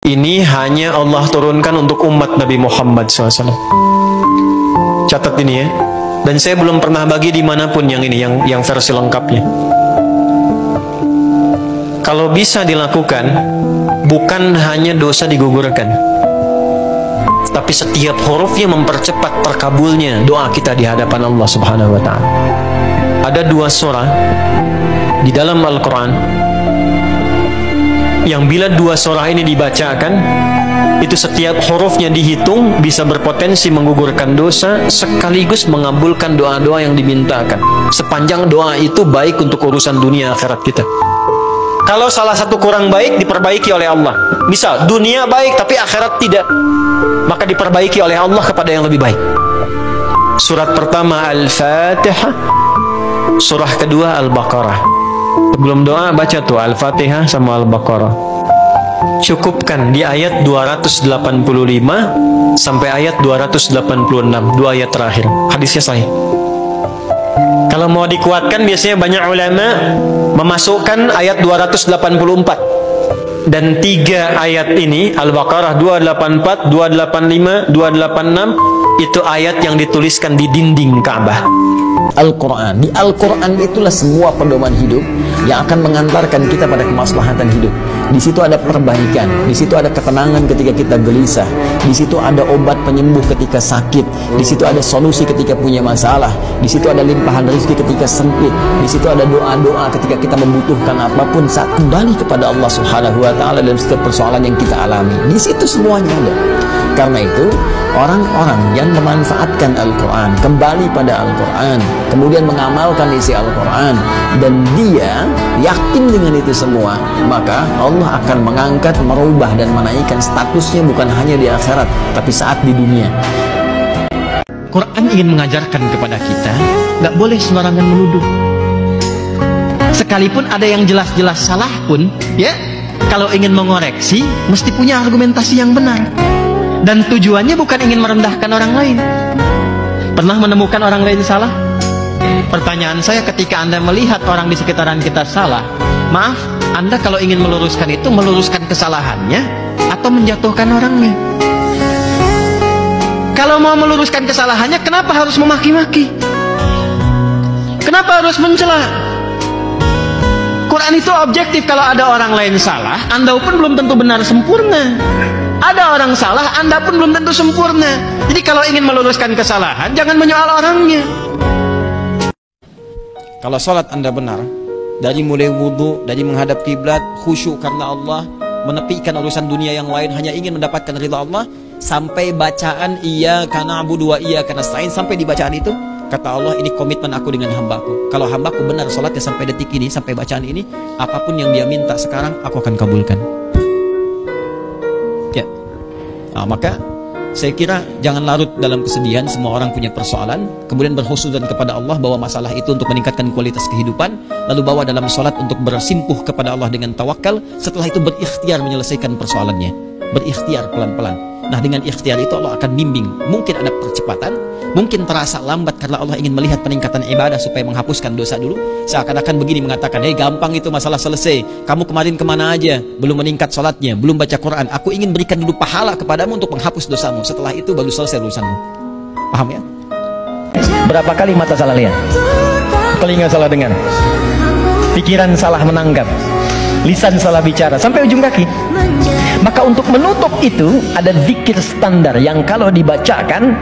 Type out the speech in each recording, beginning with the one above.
Ini hanya Allah turunkan untuk umat Nabi Muhammad SAW. Catat ini ya. Dan saya belum pernah bagi dimanapun yang ini, yang versi lengkapnya. Kalau bisa dilakukan, bukan hanya dosa digugurkan, tapi setiap hurufnya mempercepat terkabulnya doa kita di hadapan Allah Subhanahu wa Ta'ala. Ada 2 surah di dalam Al-Quran yang bila 2 surah ini dibacakan, itu setiap hurufnya dihitung bisa berpotensi menggugurkan dosa sekaligus mengabulkan doa-doa yang dimintakan, sepanjang doa itu baik untuk urusan dunia akhirat kita. Kalau salah satu kurang baik, diperbaiki oleh Allah. Misal dunia baik tapi akhirat tidak, maka diperbaiki oleh Allah kepada yang lebih baik. Surat pertama Al-Fatihah, surah kedua Al-Baqarah. Sebelum doa baca tuh Al-Fatihah sama Al-Baqarah. Cukupkan di ayat 285 sampai ayat 286, 2 ayat terakhir. Hadisnya sahih. Kalau mau dikuatkan, biasanya banyak ulama memasukkan ayat 284. Dan 3 ayat ini, Al-Baqarah 284, 285, 286, itu ayat yang dituliskan di dinding Ka'bah. Al-Quran. Di Al-Quran itulah semua pedoman hidup yang akan mengantarkan kita pada kemaslahatan hidup. Di situ ada perbaikan, di situ ada ketenangan ketika kita gelisah, di situ ada obat penyembuh ketika sakit, di situ ada solusi ketika punya masalah, di situ ada limpahan rezeki ketika sempit, di situ ada doa-doa ketika kita membutuhkan apapun saat kembali kepada Allah Subhanahu wa Ta'ala dalam setiap persoalan yang kita alami. Di situ semuanya ada. Karena itu, orang-orang yang memanfaatkan Al-Quran, kembali pada Al-Quran, kemudian mengamalkan isi Al-Quran, dan dia yakin dengan itu semua, maka Allah akan mengangkat, merubah, dan menaikkan statusnya bukan hanya di akhirat, tapi saat di dunia. Quran ingin mengajarkan kepada kita, nggak boleh sembarangan menuduh. Sekalipun ada yang jelas-jelas salah pun, ya, kalau ingin mengoreksi, mesti punya argumentasi yang benar. Dan tujuannya bukan ingin merendahkan orang lain. Pernah menemukan orang lain salah? Pertanyaan saya, ketika Anda melihat orang di sekitaran kita salah, maaf, Anda kalau ingin meluruskan itu, meluruskan kesalahannya atau menjatuhkan orangnya? Kalau mau meluruskan kesalahannya, kenapa harus memaki-maki? Kenapa harus mencela? Quran itu objektif. Kalau ada orang lain salah, Anda pun belum tentu benar sempurna. Ada orang salah, Anda pun belum tentu sempurna. Jadi kalau ingin meluruskan kesalahan, jangan menyoal orangnya. Kalau sholat Anda benar, dari mulai wudhu, dari menghadap kiblat, khusyuk karena Allah, menepikan urusan dunia yang lain, hanya ingin mendapatkan ridha Allah, sampai bacaan iyyaka na'budu wa iyyaka nasta'in, sampai di bacaan itu, kata Allah, ini komitmen aku dengan hambaku. Kalau hambaku benar sholatnya sampai detik ini, sampai bacaan ini, apapun yang dia minta sekarang, aku akan kabulkan. Ya, nah, maka saya kira jangan larut dalam kesedihan. Semua orang punya persoalan, kemudian berhusnudzon kepada Allah bahwa masalah itu untuk meningkatkan kualitas kehidupan, lalu bawa dalam sholat untuk bersimpuh kepada Allah dengan tawakal. Setelah itu berikhtiar menyelesaikan persoalannya, berikhtiar pelan-pelan. Nah, dengan ikhtiar itu Allah akan bimbing. Mungkin ada percepatan, mungkin terasa lambat karena Allah ingin melihat peningkatan ibadah supaya menghapuskan dosa dulu. Seakan-akan begini mengatakan, hei, gampang itu masalah selesai. Kamu kemarin kemana aja? Belum meningkat sholatnya, belum baca Quran. Aku ingin berikan dulu pahala kepadamu untuk menghapus dosamu. Setelah itu baru selesai urusanmu. Paham ya? Berapa kali mata salah lihat? Telinga salah dengar, pikiran salah menangkap, lisan salah bicara, sampai ujung kaki. Maka untuk menutup itu ada zikir standar yang kalau dibacakan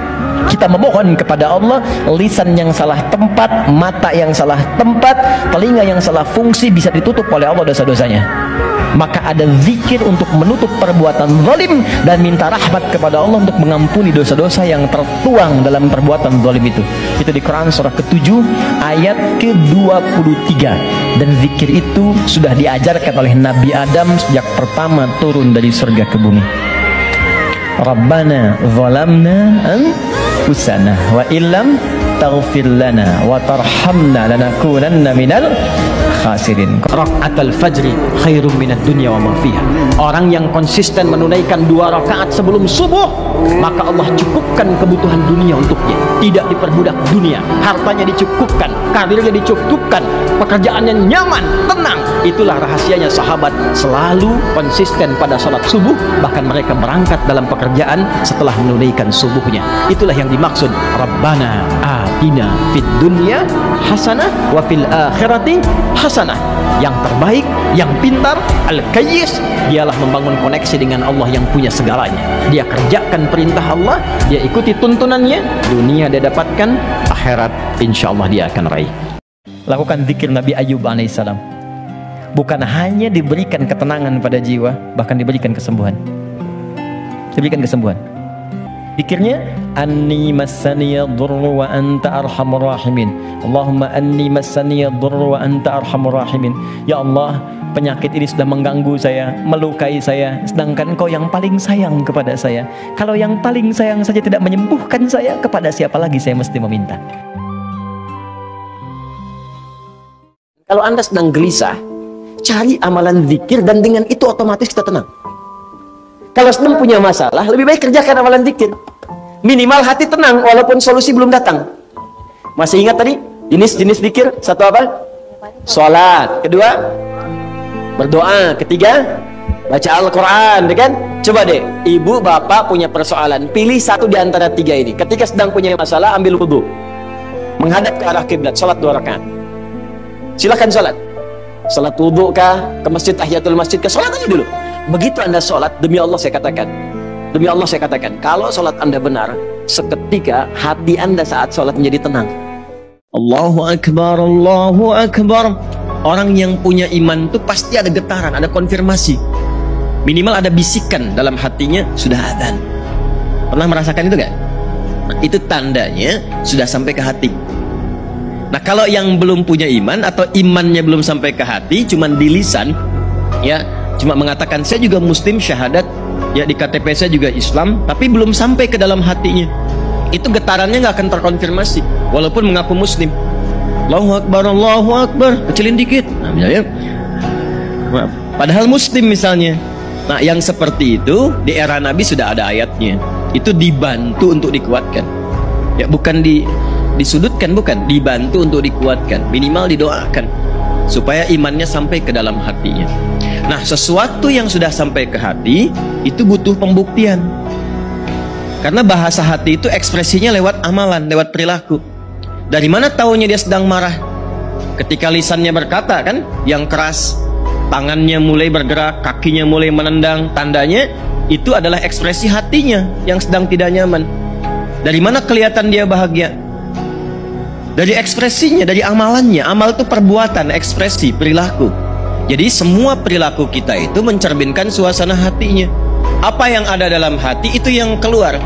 kita memohon kepada Allah, lisan yang salah tempat, mata yang salah tempat, telinga yang salah fungsi bisa ditutup oleh Allah dosa-dosanya. Maka ada zikir untuk menutup perbuatan zalim dan minta rahmat kepada Allah untuk mengampuni dosa-dosa yang tertuang dalam perbuatan zalim itu. Itu di Quran surah ke-7 ayat ke-23. Dan zikir itu sudah diajarkan oleh Nabi Adam sejak pertama turun dari surga ke bumi. Rabbana zalamna anfusana wa illam taghfir lana wa tarhamna lanakunanna minal khasirin. Rakaatul fajri khairum minad dunya wa ma fiha. Orang yang konsisten menunaikan 2 rakaat sebelum subuh, maka Allah cukupkan kebutuhan dunia untuknya. Tidak diperbudak dunia, hartanya dicukupkan, karirnya dicukupkan, pekerjaannya nyaman, tenang. Itulah rahasianya sahabat selalu konsisten pada salat subuh, bahkan mereka berangkat dalam pekerjaan setelah menunaikan subuhnya. Itulah yang dimaksud Rabbana atina fid dunya hasanah wa fil akhirati hasanah. Yang terbaik, yang pintar, al-kayyis, dialah membangun koneksi dengan Allah yang punya segalanya. Dia kerjakan perintah Allah, dia ikuti tuntunannya, dunia dia dapatkan, akhirat insya Allah dia akan raih. Lakukan zikir Nabi Ayub alaihissalam. Bukan hanya diberikan ketenangan pada jiwa, bahkan diberikan kesembuhan. Diberikan kesembuhan. Zikirnya, anni massaniya dhurru wa anta arhamur rahimin. Allahumma anni massaniya dhurru wa anta arhamur rahimin. Ya Allah, penyakit ini sudah mengganggu saya, melukai saya, sedangkan Engkau yang paling sayang kepada saya. Kalau yang paling sayang saja tidak menyembuhkan saya, kepada siapa lagi saya mesti meminta? Kalau Anda sedang gelisah, cari amalan zikir dan dengan itu otomatis kita tenang. Kalau sedang punya masalah, lebih baik kerjakan amalan zikir. Minimal hati tenang walaupun solusi belum datang. Masih ingat tadi jenis-jenis zikir? Satu apa? Salat. Kedua, berdoa. Ketiga, baca Al-Quran, kan? Coba deh, ibu bapak punya persoalan, pilih satu di antara 3 ini. Ketika sedang punya masalah, ambil wudhu, menghadap ke arah kiblat, salat 2 rakaat. Silakan salat. Salat wudhu kah, ke masjid tahiyatul masjid kah, salat aja dulu. Begitu Anda sholat, demi Allah saya katakan, kalau sholat Anda benar, seketika hati Anda saat sholat menjadi tenang. Allahu Akbar, Allahu Akbar. Orang yang punya iman itu pasti ada getaran, ada konfirmasi. Minimal ada bisikan dalam hatinya, sudah adzan. Pernah merasakan itu gak? Nah, itu tandanya sudah sampai ke hati. Nah, kalau yang belum punya iman atau imannya belum sampai ke hati, cuman di lisan, ya, cuma mengatakan saya juga muslim, syahadat, ya di KTP saya juga Islam, tapi belum sampai ke dalam hatinya, itu getarannya nggak akan terkonfirmasi walaupun mengaku muslim. Allahu Akbar, Allahu Akbar, kecilin dikit, nah, misalnya, padahal muslim misalnya. Nah, yang seperti itu di era Nabi sudah ada ayatnya, itu dibantu untuk dikuatkan, ya, bukan disudutkan, bukan, dibantu untuk dikuatkan, minimal didoakan supaya imannya sampai ke dalam hatinya. Nah, sesuatu yang sudah sampai ke hati itu butuh pembuktian. Karena bahasa hati itu ekspresinya lewat amalan, lewat perilaku. Dari mana taunya dia sedang marah? Ketika lisannya berkata, kan, yang keras, tangannya mulai bergerak, kakinya mulai menendang, tandanya itu adalah ekspresi hatinya yang sedang tidak nyaman. Dari mana kelihatan dia bahagia? Dari ekspresinya, dari amalannya. Amal itu perbuatan, ekspresi, perilaku. Jadi semua perilaku kita itu mencerminkan suasana hatinya. Apa yang ada dalam hati itu yang keluar.